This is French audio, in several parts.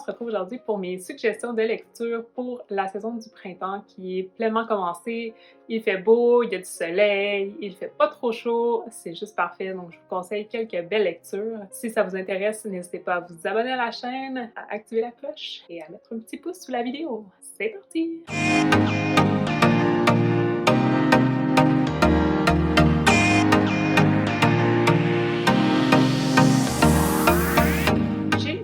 se retrouve aujourd'hui pour mes suggestions de lecture pour la saison du printemps qui est pleinement commencée. Il fait beau, il y a du soleil, il fait pas trop chaud, c'est juste parfait, donc je vous conseille quelques belles lectures. Si ça vous intéresse, n'hésitez pas à vous abonner à la chaîne, à activer la cloche et à mettre un petit pouce sous la vidéo. C'est parti!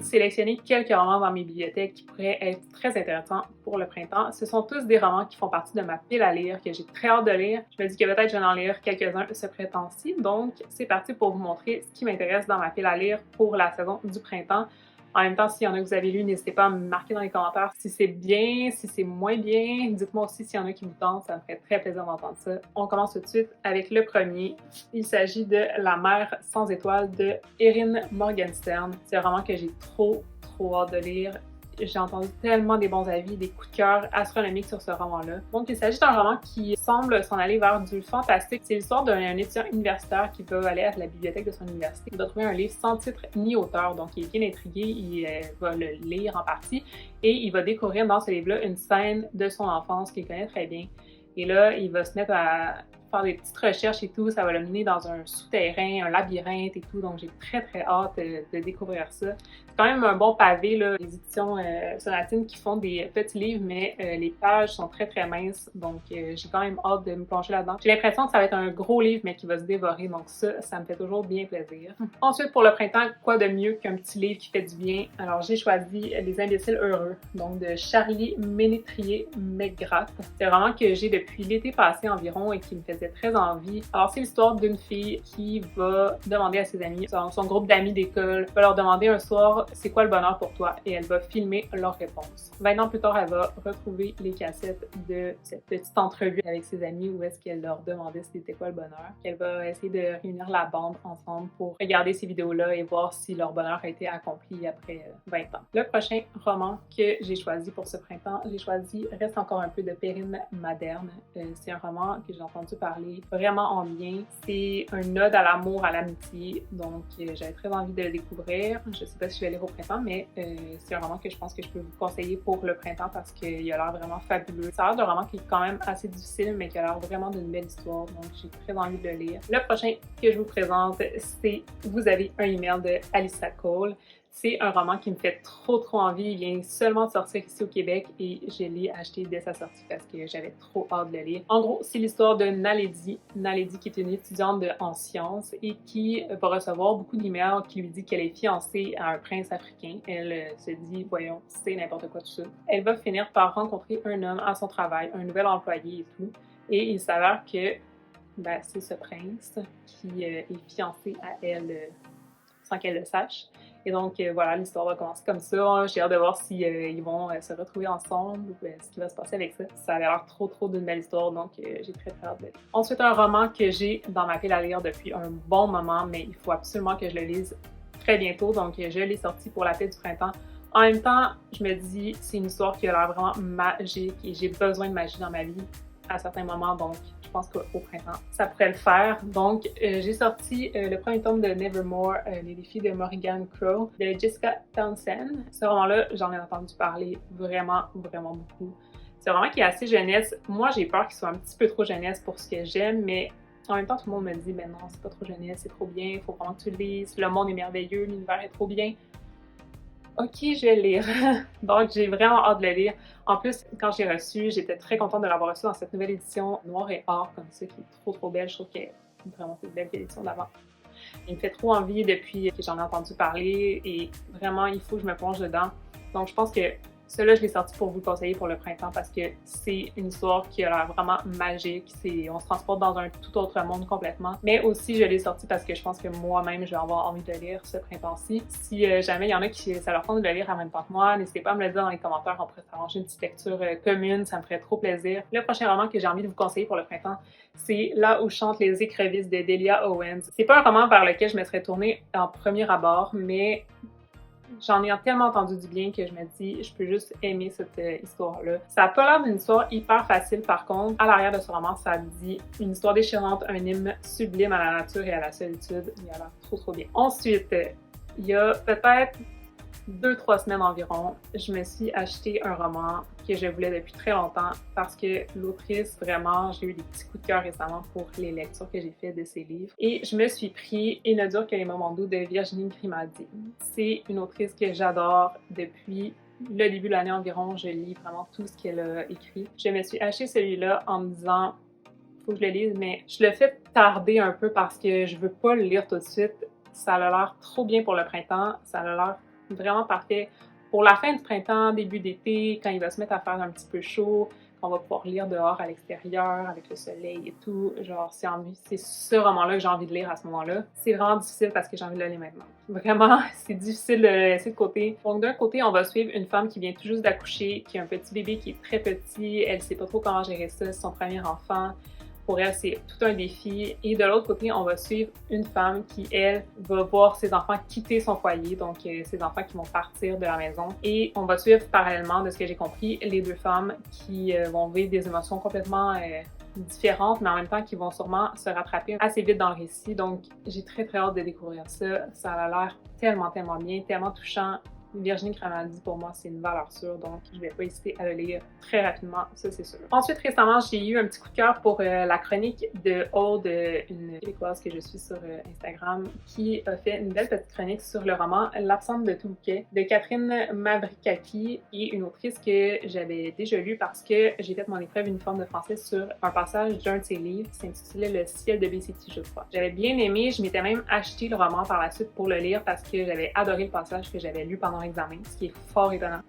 Sélectionné quelques romans dans mes bibliothèques qui pourraient être très intéressants pour le printemps. Ce sont tous des romans qui font partie de ma pile à lire, que j'ai très hâte de lire. Je me dis que peut-être je vais en lire quelques-uns ce printemps-ci, donc c'est parti pour vous montrer ce qui m'intéresse dans ma pile à lire pour la saison du printemps. En même temps, s'il y en a que vous avez lu, n'hésitez pas à me marquer dans les commentaires si c'est bien, si c'est moins bien. Dites-moi aussi s'il y en a qui vous tentent, ça me ferait très plaisir d'entendre ça. On commence tout de suite avec le premier. Il s'agit de La mer sans étoiles de Erin Morgenstern. C'est un roman que j'ai trop hâte de lire. J'ai entendu tellement des bons avis, des coups de cœur astronomiques sur ce roman-là. Donc, il s'agit d'un roman qui semble s'en aller vers du fantastique. C'est l'histoire d'un étudiant universitaire qui va aller à la bibliothèque de son université. Il va trouver un livre sans titre ni auteur, donc il est bien intrigué, il va le lire en partie et il va découvrir dans ce livre-là une scène de son enfance qu'il connaît très bien. Et là, il va se mettre à faire des petites recherches et tout, ça va le mener dans un souterrain, un labyrinthe et tout, donc j'ai très hâte de découvrir ça. C'est quand même un bon pavé, là, les éditions Sonatine qui font des petits livres, mais les pages sont très minces, donc j'ai quand même hâte de me plonger là-dedans. J'ai l'impression que ça va être un gros livre, mais qui va se dévorer, donc ça me fait toujours bien plaisir. Ensuite, pour le printemps, quoi de mieux qu'un petit livre qui fait du bien? Alors j'ai choisi Les imbéciles heureux, donc de Charlie Ménétrier-McGrath. C'est un roman que j'ai depuis l'été passé environ et qui me faisait très envie. Alors c'est l'histoire d'une fille qui va demander à ses amis, son groupe d'amis d'école, va leur demander un soir c'est quoi le bonheur pour toi et elle va filmer leurs réponses. 20 ans plus tard, elle va retrouver les cassettes de cette petite entrevue avec ses amis où est-ce qu'elle leur demandait c'était quoi le bonheur. Elle va essayer de réunir la bande ensemble pour regarder ces vidéos-là et voir si leur bonheur a été accompli après 20 ans. Le prochain roman que j'ai choisi pour ce printemps, j'ai choisi Reste encore un peu de Perrine Maderne. C'est un roman que j'ai entendu parler vraiment en bien. C'est un ode à l'amour, à l'amitié, donc j'avais très envie de le découvrir. Je sais pas si je vais lire au printemps, mais c'est un roman que je pense que je peux vous conseiller pour le printemps parce qu'il a l'air vraiment fabuleux. Ça a l'air d'un roman qui est quand même assez difficile, mais qui a l'air vraiment d'une belle histoire, donc j'ai très envie de le lire. Le prochain que je vous présente, c'est Vous avez un email de Alyssa Cole. C'est un roman qui me fait trop envie. Il vient seulement de sortir ici au Québec et je l'ai acheté dès sa sortie parce que j'avais trop hâte de le lire. En gros, c'est l'histoire de Naledi. Naledi qui est une étudiante en sciences et qui va recevoir beaucoup d'emails qui lui dit qu'elle est fiancée à un prince africain. Elle se dit, voyons, c'est n'importe quoi tout ça. Elle va finir par rencontrer un homme à son travail, un nouvel employé et tout. Et il s'avère que c'est ce prince qui est fiancé à elle sans qu'elle le sache. Et donc, voilà, l'histoire va commencer comme ça. J'ai hâte de voir si ils vont se retrouver ensemble ou ce qui va se passer avec ça. Ça a l'air trop d'une belle histoire, donc j'ai très hâte de lire. Ensuite, un roman que j'ai dans ma pile à lire depuis un bon moment, mais il faut absolument que je le lise très bientôt, donc je l'ai sorti pour la fête du printemps. En même temps, je me dis, c'est une histoire qui a l'air vraiment magique et j'ai besoin de magie dans ma vie à certains moments, donc je pense qu'au printemps, ça pourrait le faire. Donc, j'ai sorti le premier tome de Nevermore, Les défis de Morrigan Crow, de Jessica Townsend. Ce roman-là, j'en ai entendu parler vraiment beaucoup. C'est un roman qui est assez jeunesse. Moi, j'ai peur qu'il soit un petit peu trop jeunesse pour ce que j'aime, mais en même temps, tout le monde me dit, ben non, c'est pas trop jeunesse, c'est trop bien, il faut vraiment que tu le lises, le monde est merveilleux, l'univers est trop bien. Ok, je vais le lire. Donc, j'ai vraiment hâte de le lire. En plus, quand j'ai reçu, j'étais très contente de l'avoir reçu dans cette nouvelle édition noir et or, comme ça, qui est trop belle. Je trouve qu'elle est vraiment plus belle que l'édition d'avant. Il me fait trop envie depuis que j'en ai entendu parler et vraiment, il faut que je me plonge dedans. Donc, je pense que celui-là, je l'ai sorti pour vous le conseiller pour le printemps parce que c'est une histoire qui a l'air vraiment magique. On se transporte dans un tout autre monde complètement. Mais aussi, je l'ai sorti parce que je pense que moi-même, je vais avoir envie de le lire ce printemps-ci. Si jamais il y en a qui ça leur tente de le lire en même temps que moi, n'hésitez pas à me le dire dans les commentaires. On pourrait s'arranger une petite lecture commune. Ça me ferait trop plaisir. Le prochain roman que j'ai envie de vous conseiller pour le printemps, c'est Là où chantent les écrevisses de Delia Owens. C'est pas un roman vers lequel je me serais tournée en premier abord, mais j'en ai tellement entendu du bien que je me dis, je peux juste aimer cette histoire-là. Ça a pas l'air d'une histoire hyper facile par contre. À l'arrière de ce roman, ça dit une histoire déchirante, un hymne sublime à la nature et à la solitude. Il a l'air trop bien. Ensuite, il y a peut-être 2-3 semaines environ, je me suis acheté un roman que je voulais depuis très longtemps parce que l'autrice, vraiment, j'ai eu des petits coups de cœur récemment pour les lectures que j'ai faites de ses livres. Et je me suis pris Et ne dure que les moments doux de Virginie Grimaldi. C'est une autrice que j'adore depuis le début de l'année environ. Je lis vraiment tout ce qu'elle a écrit. Je me suis acheté celui-là en me disant faut que je le lise, mais je le fais tarder un peu parce que je veux pas le lire tout de suite. Ça a l'air trop bien pour le printemps, ça a l'air vraiment parfait pour la fin du printemps, début d'été, quand il va se mettre à faire un petit peu chaud, qu'on va pouvoir lire dehors à l'extérieur avec le soleil et tout. Genre, c'est ce roman-là que j'ai envie de lire à ce moment-là. C'est vraiment difficile parce que j'ai envie de le lire maintenant. Vraiment, c'est difficile de le laisser de côté. Donc, d'un côté, on va suivre une femme qui vient tout juste d'accoucher, qui a un petit bébé qui est très petit. Elle sait pas trop comment gérer ça, c'est son premier enfant. Pour elle, c'est tout un défi. Et de l'autre côté, on va suivre une femme qui, elle, va voir ses enfants quitter son foyer, donc ses enfants qui vont partir de la maison. Et on va suivre parallèlement, de ce que j'ai compris, les deux femmes qui vont vivre des émotions complètement différentes, mais en même temps qui vont sûrement se rattraper assez vite dans le récit. Donc, j'ai très hâte de découvrir ça. Ça a l'air tellement bien, tellement touchant. Virginie Grimaldi, pour moi, c'est une valeur sûre, donc je vais pas hésiter à le lire très rapidement, ça c'est sûr. Ensuite, récemment, j'ai eu un petit coup de cœur pour la chronique de Aude, une Québécoise que je suis sur Instagram, qui a fait une belle petite chronique sur le roman L'absente de Touquet de Catherine Mavrikaki, et une autrice que j'avais déjà lue parce que j'ai fait mon épreuve uniforme de français sur un passage d'un de ses livres qui s'intitulait Le ciel de BCT, je crois. J'avais bien aimé, je m'étais même acheté le roman par la suite pour le lire parce que j'avais adoré le passage que j'avais lu pendant l'examen, ce qui est fort étonnant.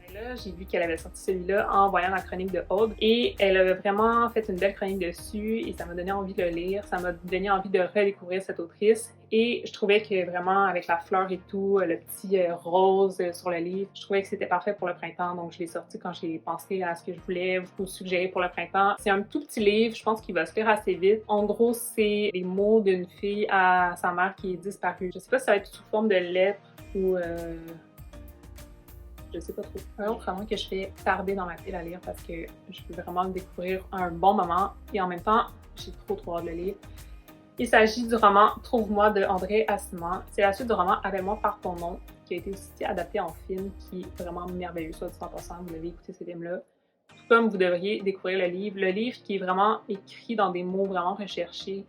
Et là, j'ai vu qu'elle avait sorti celui-là en voyant la chronique de Aude et elle avait vraiment fait une belle chronique dessus et ça m'a donné envie de le lire, ça m'a donné envie de redécouvrir cette autrice et je trouvais que vraiment avec la fleur et tout, le petit rose sur le livre, je trouvais que c'était parfait pour le printemps, donc je l'ai sorti quand j'ai pensé à ce que je voulais vous suggérer pour le printemps. C'est un tout petit livre, je pense qu'il va se lire assez vite. En gros, c'est les mots d'une fille à sa mère qui est disparue. Je sais pas si ça va être sous forme de lettres ou je sais pas trop. Un autre roman que je fais tarder dans ma pile à lire parce que je veux vraiment le découvrir à un bon moment et en même temps, j'ai trop hâte de le lire. Il s'agit du roman Trouve-moi de André Aciman. C'est la suite du roman Appelle-moi par ton nom qui a été aussi adapté en film qui est vraiment merveilleux, soit dit en passant, vous devez écouter ce film-là. Tout comme vous devriez découvrir le livre qui est vraiment écrit dans des mots vraiment recherchés.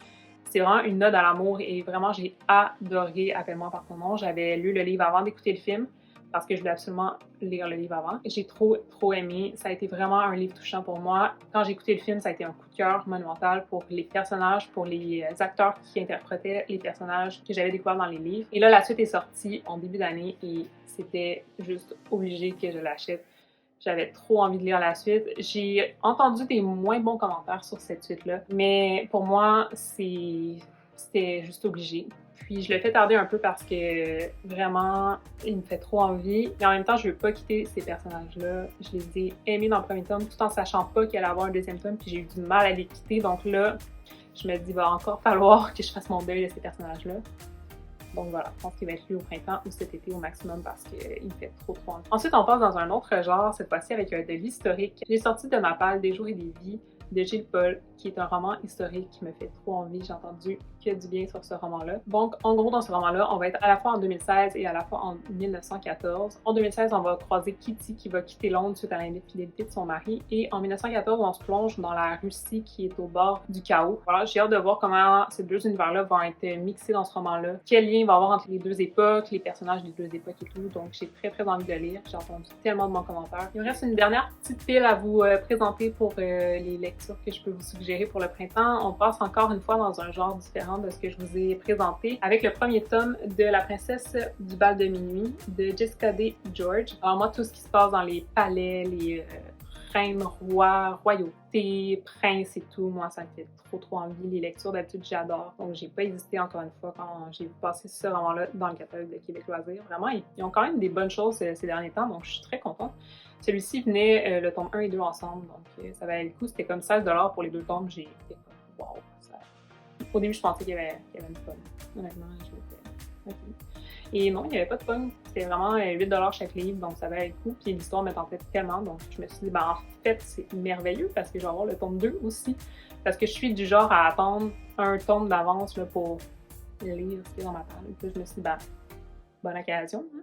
C'est vraiment une ode à l'amour et vraiment j'ai adoré Appelle-moi par ton nom. J'avais lu le livre avant d'écouter le film parce que je voulais absolument lire le livre avant. J'ai trop aimé. Ça a été vraiment un livre touchant pour moi. Quand j'ai écouté le film, ça a été un coup de cœur monumental pour les personnages, pour les acteurs qui interprétaient les personnages que j'avais découverts dans les livres. Et là, la suite est sortie en début d'année et c'était juste obligé que je l'achète. J'avais trop envie de lire la suite. J'ai entendu des moins bons commentaires sur cette suite-là, mais pour moi, c'était juste obligé. Puis je le fais tarder un peu parce que vraiment, il me fait trop envie. Mais en même temps, je veux pas quitter ces personnages-là. Je les ai aimés dans le premier tome tout en sachant pas qu'il allait avoir un deuxième tome, puis j'ai eu du mal à les quitter. Donc là, je me dis, il va encore falloir que je fasse mon deuil de ces personnages-là. Donc voilà, je pense qu'il va être lu au printemps ou cet été au maximum parce qu'il me fait trop envie. Ensuite, on passe dans un autre genre, cette fois-ci avec de l'historique. J'ai sorti de ma palle Des jours et des vies de Gilles Paul, qui est un roman historique qui me fait trop envie. J'ai entendu que du bien sur ce roman-là. Donc, en gros, dans ce roman-là, on va être à la fois en 2016 et à la fois en 1914. En 2016, on va croiser Kitty qui va quitter Londres suite à l'infidélité de son mari. Et en 1914, on se plonge dans la Russie qui est au bord du chaos. Voilà, j'ai hâte de voir comment ces deux univers-là vont être mixés dans ce roman-là. Quel lien il va y avoir entre les deux époques, les personnages des deux époques et tout. Donc, j'ai très envie de lire. J'ai entendu tellement de bons commentaires. Il me reste une dernière petite pile à vous présenter pour les lectures que je peux vous suggérer pour le printemps. On passe encore une fois dans un genre différent de ce que je vous ai présenté avec le premier tome de La princesse du bal de minuit de Jessica D. George. Alors moi, tout ce qui se passe dans les palais, les reines, rois, royauté, princes et tout, moi ça me fait trop envie. Les lectures d'habitude j'adore, donc j'ai pas hésité encore une fois quand j'ai vu passer ce roman-là dans le catalogue de Québec Loisirs. Vraiment, ils ont quand même des bonnes choses ces derniers temps, donc je suis très contente. Celui-ci venait le tome 1 et 2 ensemble, donc ça valait le coup. C'était comme 16$ pour les deux tomes. J'ai été comme wow! Au début, je pensais qu'il y avait une pomme. Honnêtement, je m'étais ok. Et non, il n'y avait pas de pomme. C'était vraiment 8$ chaque livre, donc ça valait le coup. Puis l'histoire me tentait tellement, donc je me suis dit, ben en fait, c'est merveilleux parce que je vais avoir le tome 2 aussi. Parce que je suis du genre à attendre un tome d'avance là, pour lire ce qui est dans ma table. Et puis je me suis dit, ben bonne occasion. Hein?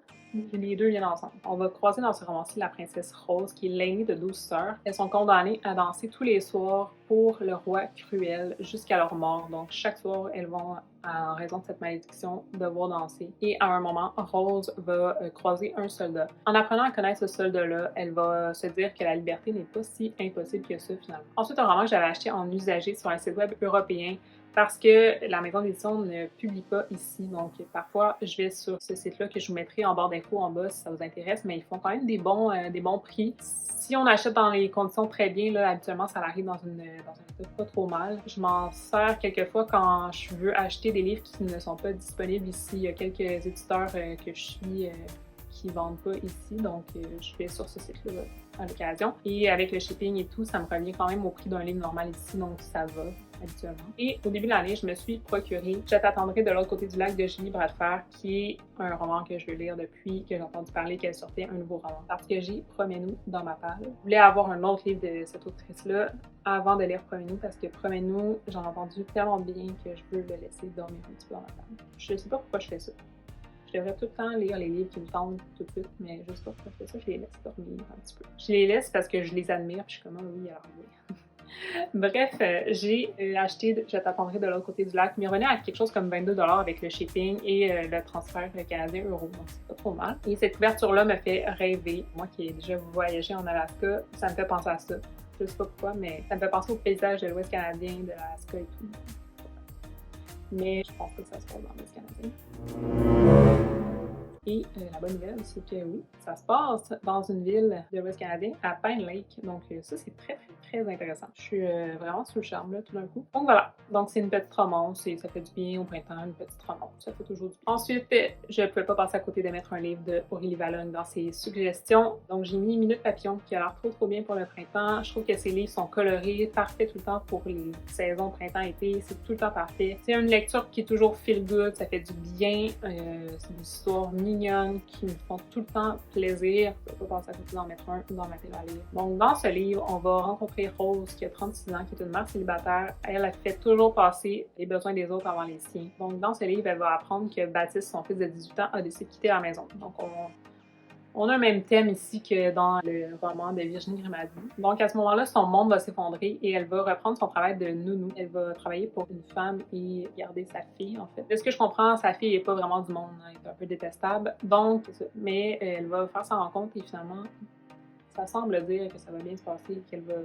Les deux viennent ensemble. On va croiser dans ce roman-ci la princesse Rose, qui est l'aînée de 12 sœurs. Elles sont condamnées à danser tous les soirs pour le roi Cruel jusqu'à leur mort. Donc, chaque soir, elles vont, en raison de cette malédiction, devoir danser. Et à un moment, Rose va croiser un soldat. En apprenant à connaître ce soldat-là, elle va se dire que la liberté n'est pas si impossible que ça, finalement. Ensuite, un roman que j'avais acheté en usager sur un site web européen, parce que la maison d'édition ne publie pas ici. Donc, parfois, je vais sur ce site-là que je vous mettrai en barre d'infos en bas si ça vous intéresse, mais ils font quand même des bons prix. Si on achète dans les conditions très bien, là, habituellement, ça arrive dans un état pas trop mal. Je m'en sers quelquefois quand je veux acheter des livres qui ne sont pas disponibles ici. Il y a quelques éditeurs que je suis qui vendent pas ici, donc je vais sur ce site-là à l'occasion. Et avec le shipping et tout, ça me revient quand même au prix d'un livre normal ici, donc ça va habituellement. Et au début de l'année, je me suis procuré Je t'attendrai de l'autre côté du lac de Julie Bradford, qui est un roman que je veux lire depuis que j'ai entendu parler qu'elle sortait un nouveau roman. Parce que j'ai Promets-nous dans ma palle. Je voulais avoir un autre livre de cette autrice-là avant de lire Promets-nous, parce que Promets-nous, j'en ai entendu tellement bien que je veux le laisser dormir un petit peu dans ma palle. Je sais pas pourquoi je fais ça. Je devrais tout le temps lire les livres qui me tentent tout de suite, mais je sais pas pourquoi je fais ça, je les laisse dormir un petit peu. Je les laisse parce que je les admire, puis je suis comme, oui, alors oui. Bref, j'ai acheté Je t'attendrai de l'autre côté du lac, mais revenait à quelque chose comme 22$ avec le shipping et le transfert canadien euro, donc c'est pas trop mal. Et cette couverture-là me fait rêver. Moi qui ai déjà voyagé en Alaska, ça me fait penser à ça. Je sais pas pourquoi, mais ça me fait penser au paysage de l'Ouest canadien, de l'Alaska et tout. Mais je pense pas que ça se passe dans l'Ouest canadien. Et la bonne nouvelle, c'est que oui, ça se passe dans une ville de l'Ouest canadien, à Pine Lake. Donc ça, c'est très, très, très intéressant. Je suis vraiment sous le charme, là, tout d'un coup. Donc voilà. Donc c'est une petite romance et ça fait du bien au printemps, une petite romance. Ça fait toujours du bien. Ensuite, je ne pouvais pas passer à côté de mettre un livre de Aurélie Valognes dans ses suggestions. Donc j'ai mis Minute Papillon, qui a l'air trop, trop bien pour le printemps. Je trouve que ces livres sont colorés, parfaits tout le temps pour les saisons printemps-été. C'est tout le temps parfait. C'est une lecture qui est toujours feel good, ça fait du bien. C'est des histoires mignonnes qui me font tout le temps plaisir. Je peux pas passer à côté d'en mettre un ou d'en mettre à lire. Donc, dans ce livre, on va rencontrer Rose, qui a 36 ans, qui est une mère célibataire. Elle fait toujours passer les besoins des autres avant les siens. Donc, dans ce livre, elle va apprendre que Baptiste, son fils de 18 ans, a décidé de quitter la maison. Donc, on a le même thème ici que dans le roman de Virginie Grimaldi. Donc, à ce moment-là, son monde va s'effondrer et elle va reprendre son travail de nounou. Elle va travailler pour une femme et garder sa fille, en fait. De ce que je comprends, sa fille n'est pas vraiment du monde, elle est un peu détestable. Donc, c'est ça. Mais elle va faire sa rencontre et finalement, ça semble dire que ça va bien se passer, qu'elle va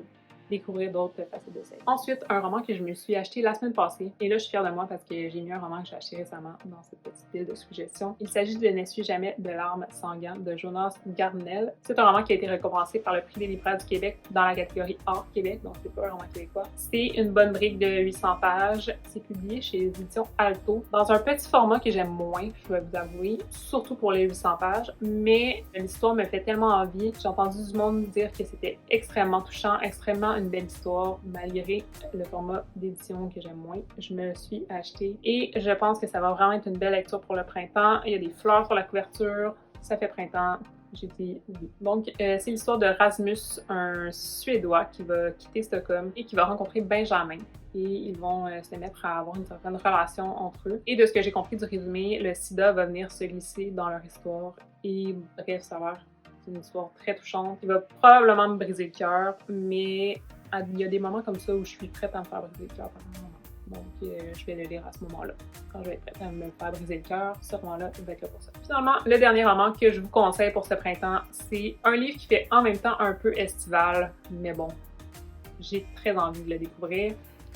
découvrir d'autres facettes de ça. Ensuite, un roman que je me suis acheté la semaine passée. Et là, je suis fière de moi parce que j'ai mis un roman que j'ai acheté récemment dans cette petite pile de suggestions. Il s'agit de N'essuie jamais de larmes sanglantes de Jonas Gardnell. C'est un roman qui a été récompensé par le prix des libraires du Québec dans la catégorie Hors Québec, donc c'est pas un roman québécois. C'est une bonne brique de 800 pages. C'est publié chez les éditions Alto dans un petit format que j'aime moins, je dois vous avouer, surtout pour les 800 pages, mais l'histoire me fait tellement envie. J'ai entendu du monde dire que c'était extrêmement touchant, extrêmement une belle histoire, malgré le format d'édition que j'aime moins. Je me suis acheté et je pense que ça va vraiment être une belle lecture pour le printemps. Il y a des fleurs sur la couverture, ça fait printemps. J'ai dit oui. Donc, c'est l'histoire de Rasmus, un Suédois qui va quitter Stockholm et qui va rencontrer Benjamin. Et ils vont se mettre à avoir une certaine relation entre eux. Et de ce que j'ai compris du résumé, le sida va venir se glisser dans leur histoire. Et bref, ça va être une histoire très touchante qui va probablement me briser le cœur, mais il y a des moments comme ça où je suis prête à me faire briser le cœur par un moment. Donc, je vais le lire à ce moment-là. Quand je vais être prête à me faire briser le cœur, ce roman-là, il va être là pour ça. Finalement, le dernier roman que je vous conseille pour ce printemps, c'est un livre qui fait en même temps un peu estival, mais bon, j'ai très envie de le découvrir.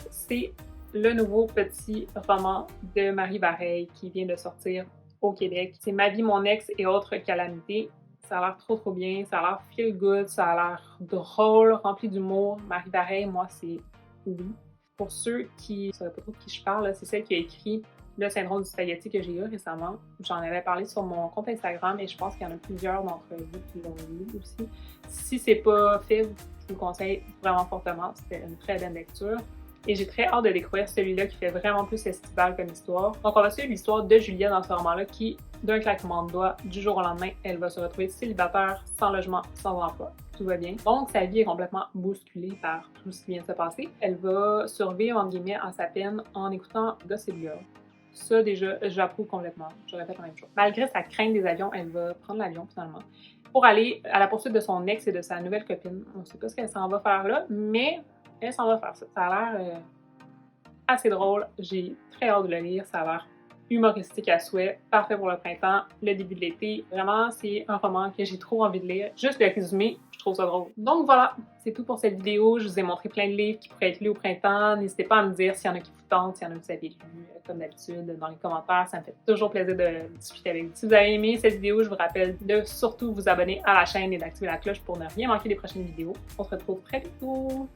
C'est le nouveau petit roman de Marie Bareil qui vient de sortir au Québec. C'est Ma vie, mon ex et autres calamités. Ça a l'air trop trop bien, ça a l'air feel good, ça a l'air drôle, rempli d'humour. Marie Bareil, moi, c'est oui. Pour ceux qui ne savent pas trop de qui je parle, c'est celle qui a écrit Le syndrome du spaghetti que j'ai eu récemment. J'en avais parlé sur mon compte Instagram et je pense qu'il y en a plusieurs d'entre vous qui l'ont lu aussi. Si c'est pas fait, je vous le conseille vraiment fortement. C'était une très belle lecture. Et j'ai très hâte de découvrir celui-là qui fait vraiment plus estival comme histoire. Donc on va suivre l'histoire de Julia dans ce roman-là qui, d'un claquement de doigts, du jour au lendemain, elle va se retrouver célibataire, sans logement, sans emploi. Tout va bien. Donc sa vie est complètement bousculée par tout ce qui vient de se passer. Elle va survivre, entre guillemets, à sa peine en écoutant Gossip Girl. Ça, déjà, j'approuve complètement. J'aurais fait la même chose. Malgré sa crainte des avions, elle va prendre l'avion, finalement, pour aller à la poursuite de son ex et de sa nouvelle copine. On ne sait pas ce qu'elle s'en va faire là, mais elle s'en va faire ça. Ça a l'air assez drôle. J'ai très hâte de le lire. Ça a l'air humoristique à souhait, parfait pour le printemps, le début de l'été. Vraiment, c'est un roman que j'ai trop envie de lire. Juste le résumé, je trouve ça drôle. Donc voilà, c'est tout pour cette vidéo. Je vous ai montré plein de livres qui pourraient être lus au printemps. N'hésitez pas à me dire s'il y en a qui vous tentent, s'il y en a que vous avez lu, comme d'habitude, dans les commentaires. Ça me fait toujours plaisir de discuter avec vous. Si vous avez aimé cette vidéo, je vous rappelle de surtout vous abonner à la chaîne et d'activer la cloche pour ne rien manquer des prochaines vidéos. On se retrouve très bientôt!